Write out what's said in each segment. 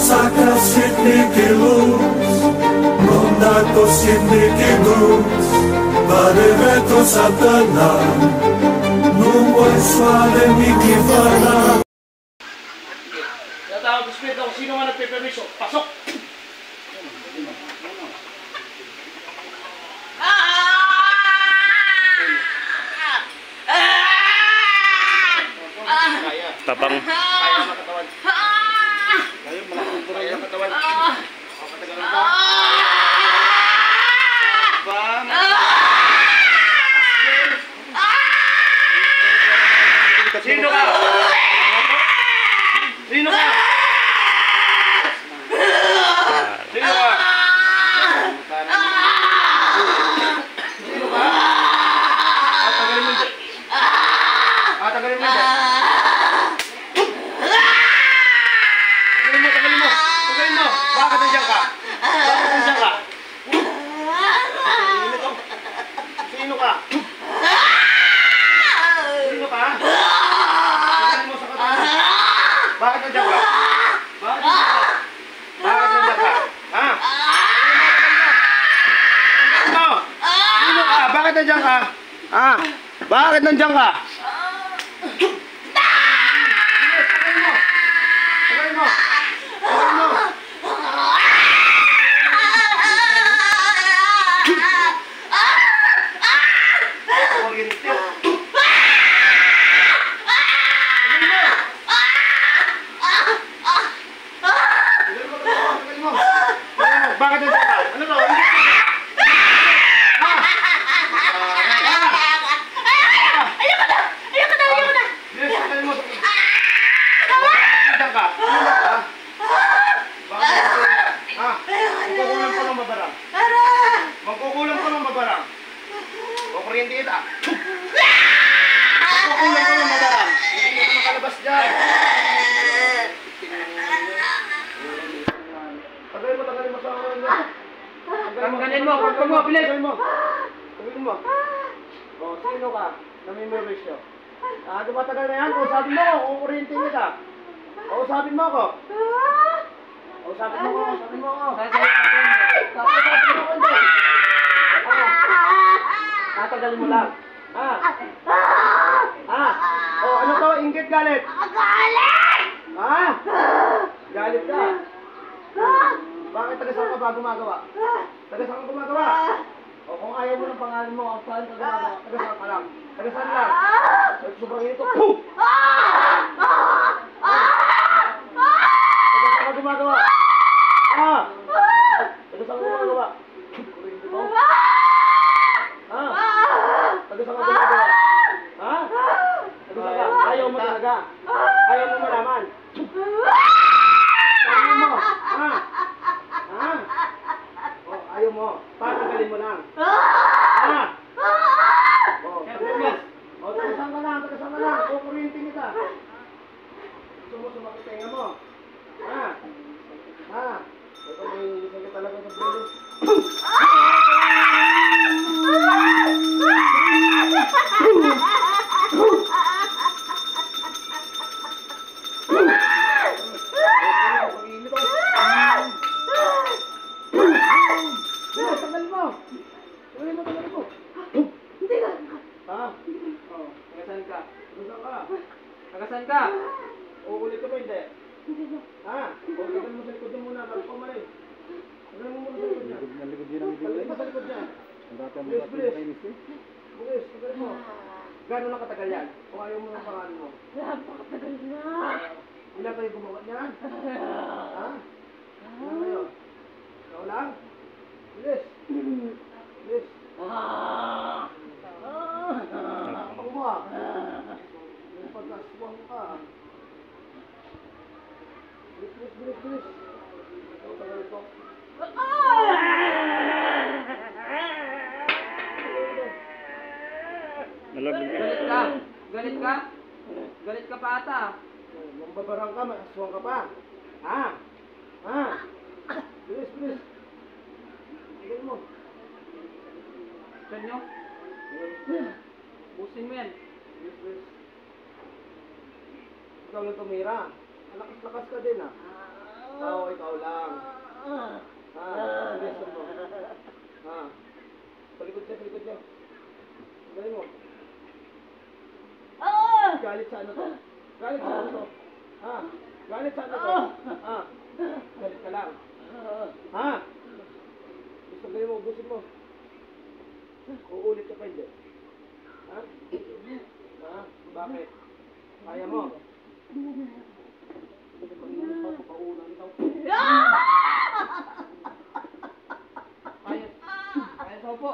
Masakra sitniki luz, Mondako sitniki luz, Bareveto satana, Nung suave mi kifana. Natawag ko split ako, sino nga nagpe-permiso? Pasok! Tapang. Kaya makatawan. Kaya malaking pura yung katawan. Katagalan ka. Bang! Sino ka? Sino ka? Sino ka? Sino ka? Tagalin mo dyan. Tagalin mo dyan. Tagalin mo. Bakit nandiyan ka? Bakit nandiyan ka? Sino ka? Sino ka? Tagalin mo sa katawan. Bakit nandiyan ka? Bakit nandiyan ka? Bakit nandiyan ka? Ha? Sino ka? Bakit nandiyan ka? Ha? Bakit nandiyan ka? Tagalin mo. Tagalin mo. Bakit nandiyan ka? Ano to? Magkukulang pa ng mabarang. O kuryente kita. Magkukulang pa ng mabarang. Hindi ka makalabas dyan. Tagalin mo sa akin niya. Tagalin mo, pagpag mo, bilis. Tagalin mo. O, sino ka? Namimiris nyo. Dumatagal na yan. Kausapin mo, kung kuryente kita. Kausapin mo ako. Kausapin mo ako. Tatagalin mo lang. O, ano to? Inggit, galit? Galit! Galit ka? Bakit taga-saan ka ba gumagawa? Taga-saan ka gumagawa? O, kung ayaw mo ng pangalan mo, saan ka gumagawa? Taga-saan ka lang. Taga-saan lang. Sobrang ito. Taga-saan ka gumagawa? Taga-saan ka gumagawa? Kuryente mo? Taga-saan ka gumagawa? Taga-saan ka? Ayaw mo talaga? Ayaw mo malaman? Ayaw mo? Ayaw mo? Tatagalin mo lang? Taga-saan ka lang? Taga-saan ka lang? Kukuryente kita? Gusto mo sumakit tenga mo? Ito may sakit talaga sa brilo. Tagal mo. Hindi ka. Tagasan ka. Tagasan ka. Uulit ka ba hindi? Hindi ba? Tagal mo sa likod mo muna. Bago pamalit. Tagal mo muna sa likod niya. Tagal mo sa likod niya. Bulis, tagal mo. Gano'n lang katagal yan? Kung ayaw mo ng pangalan mo? Napakatagal na. Ilan kayo gumawa niyan? Ilan kayo? Ikaw lang? Bilis. Bilis. Tapang mo yung pagkaswang ka. Bilis. Ikaw, tagal ito. Galit ka pa ata. Mambabarang ka, aswang ka pa. Bilis. Tigil mo. Saan nyo? Busin mo yan. Bilis. Ikaw lang tumira. Lakas-lakas ka din ikaw lang. Bilisan mo. Palikod siya. Galing mo. Galit sa ano to? Galit sa ano to? Galit sa ano to? Galit ka lang. Gusto galing mo, ubusin mo. Uulit ka pa hindi. Bakit? Kaya mo? Paulang ikaw. Kaya sopo!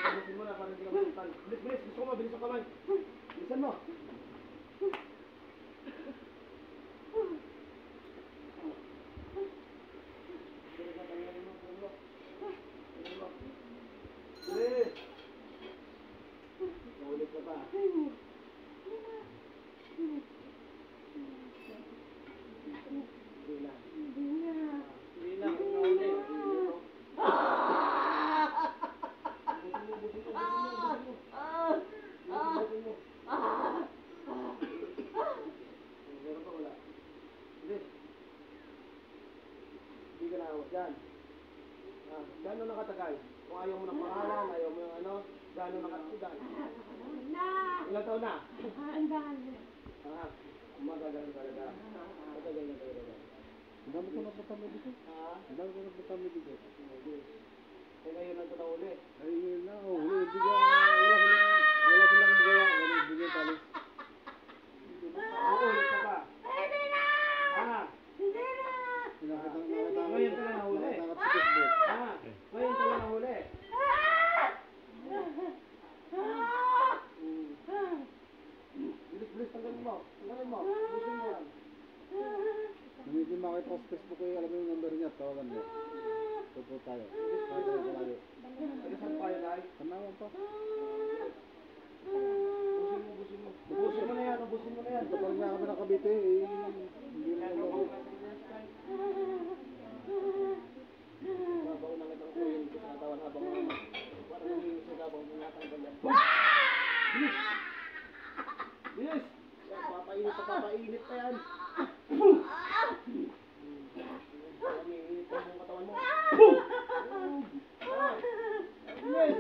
Tapusin mo na para hindi ka masukan. Bilis! Gusto ko mabilis ang kamay. Bilisan mo. Bilis! Naulit ka pa. Hindi lang, naulit. Meron pa wala. Bilis. Hindi ka nawag dyan. Gano'n nakatagal? Kung ayaw mo ng pangalan, ayaw mo yung ano, gano'n nakatagal? Ilang taon na? Magagal talaga. Matagal na talaga. Ang dami ko nagpatami dito. Eh ngayon lang ito na uli. Ay, yun na. Wala silang magawa. Wala bigay tali. Uulit ka pa. Ngayon ka lang nahuli. Ngayon ka lang nahuli. Bilis, tanggalin mo. Busin mo lang. Hindi makita ko sa Facebook ko, alam mo yung number niya, tawagan mo. Tupo tayo. Malayo. Saan pa yun ay? Tanawan pa. Busin mo. Ubusin mo na yan. Kapag nga kami nakabite, hindi na ako. Babaw na kitang kuyin. Natawan habang parang nangyayos sa habang tinatanggal yan. Bilis! Papainit pa yan. Umiinit pa yung katawan mo. Bilis!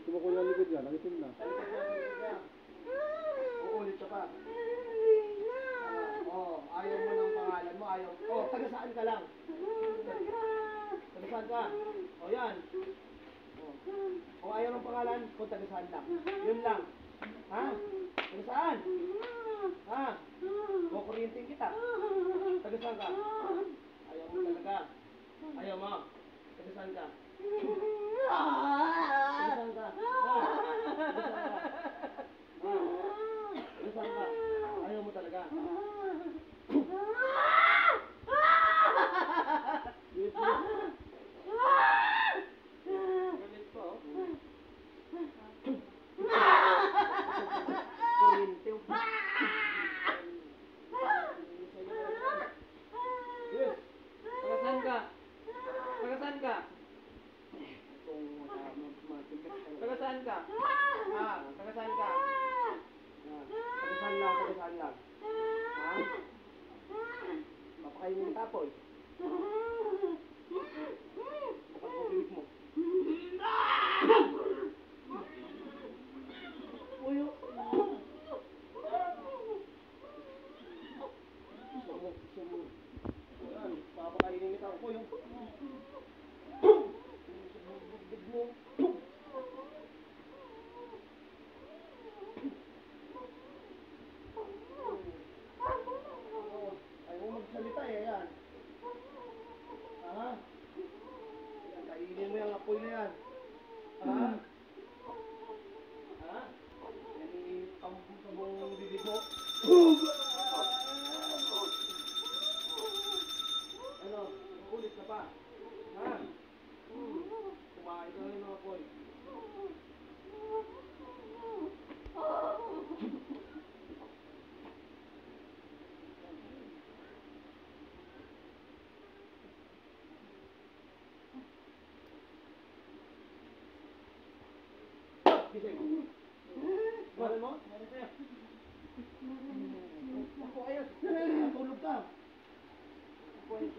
Tumukulo ang likod yan, nakitin na. Uulit ka pa. Ayaw mo ng pangalan mo, ayaw. Taga saan ka lang? Taga saan ka? Yan. Kung ayaw ng pangalan, kung taga saan lang. Yun lang. Taga saan? Kukuryentin kita. Taga saan ka? Ayaw mo talaga. Ayaw mo. Taga saan ka? Taga saan ka? Taga saan ka? Ayaw mo talaga. Galit po. Kuryente. Yes. Taga saan ka? Taga saan ka? Taga saan ka? Taga saan lang? Papakainin ng tapoy. Kapag pupilit mo. Uyo. Gusto mo. Yan, papakainin ng tapoy. Big mo. Ayaw mo magsalita yan. Yan, kainin mo yung apoy na yan. Yan sabong bibig mo. gising. Mahal mo? Meron sa'yo. Ako, ayos. Natulog ka. Ako, ayos.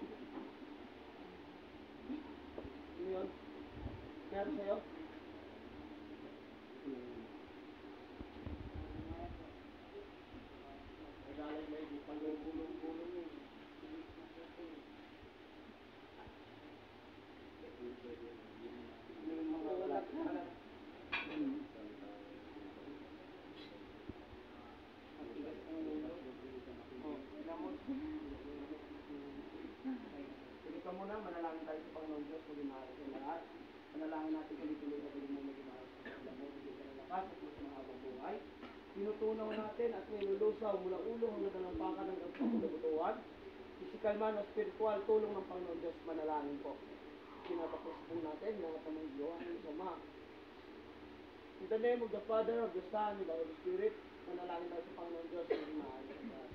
Ano yun? Meron sa'yo? Nagalay na hindi pang gulong-gulong yun. Yung mga wala. Sige ka muna, manalangin tayo sa Panginoon Diyos, maging mahal sa lahat. Manalangin natin tuloy-tuloy na tuloy mo maging mahal sa alam mo, bigyan ka ng lakas at mas mahabang buhay. Tinutunaw natin at nilulusaw mula ulo hanggang dalampakan ng kabutuan. Physical man o spiritual, tulong ng Panginoon Diyos, manalangin po. Pinatapos po natin lahat ng mga Diyos, ang Sama. In the name of the Father, of the Son, and the Holy Spirit, manalangin tayo sa Panginoon Diyos, maging mahal sa lahat.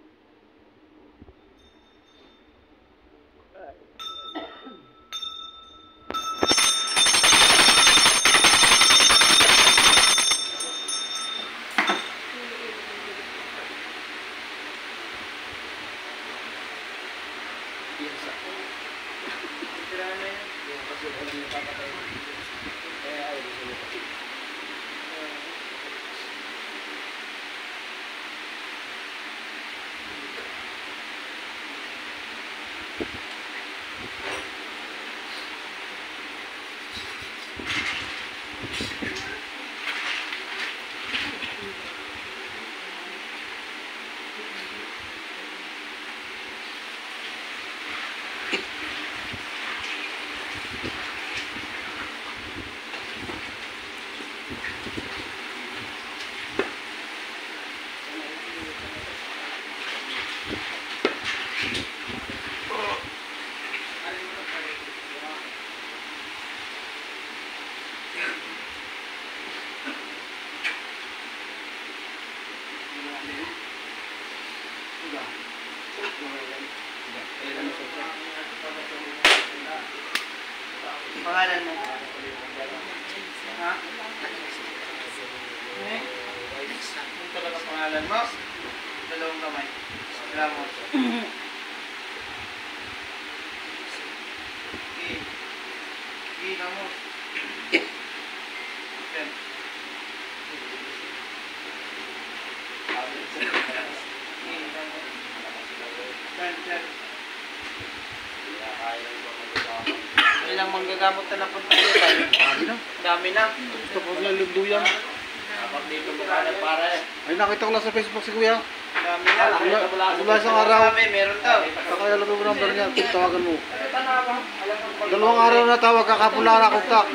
Pangalan mo? Ha? Yung talaga pangalan mo? Dalawang kamay. Salamat. Okay, kamu. Pen. Pen. Ilang manggagamot na napunta dito tayo? Dami na. Gusto ko na lugduyan. Kapag dito maghanap para eh. Ay, nakita ko lang sa Facebook si Kuya. Dami na. Wala isang araw. Meron daw. Kaya alam mo number niya, tawagan mo. Dalawang araw na tawag, kakapula na kontak.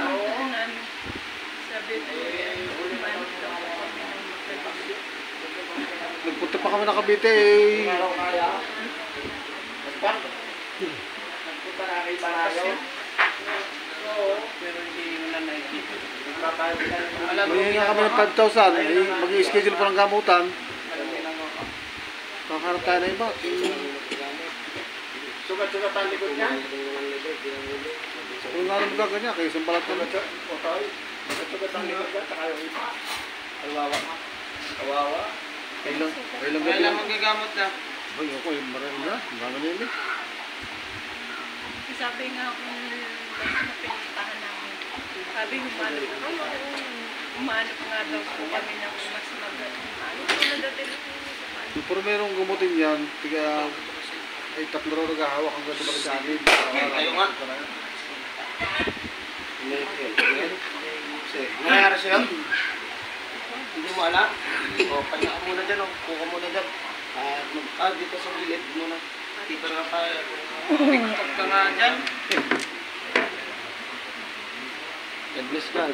Nagpunta pa kami na Cavite eh. Nagpunta na kay Banayo. Pero hindi mo na nakikita. May nga kami ng 5,000. Mag-i-schedule pa ng gamutan. Kakaroon tayo na iba. Sugat-sugatan likod niya. Kung nga naman ganyan, kayo isang balat na. Sugat-sugatan likod niya, saka yung iba. Kawawa. Kailang Kailan ganyan. magagamot na? Ay, ako, marami na. Marami na yun eh. Sabi nga kung na pinuntahan namin, sabi humanap nga daw po kami na kung mas ano po na dati Pero merong gumutin yan, tiga ay 3 raw naghahawak hanggang dumaki sa amin. Tayo nga. Nangyari sa'yo? Hindi mo alam? O, kanya ka muna dyan, o. Kuha muna dyan. Dito sa gilid muna. Dito na tayo. TikTok ka nga dyan. God bless God.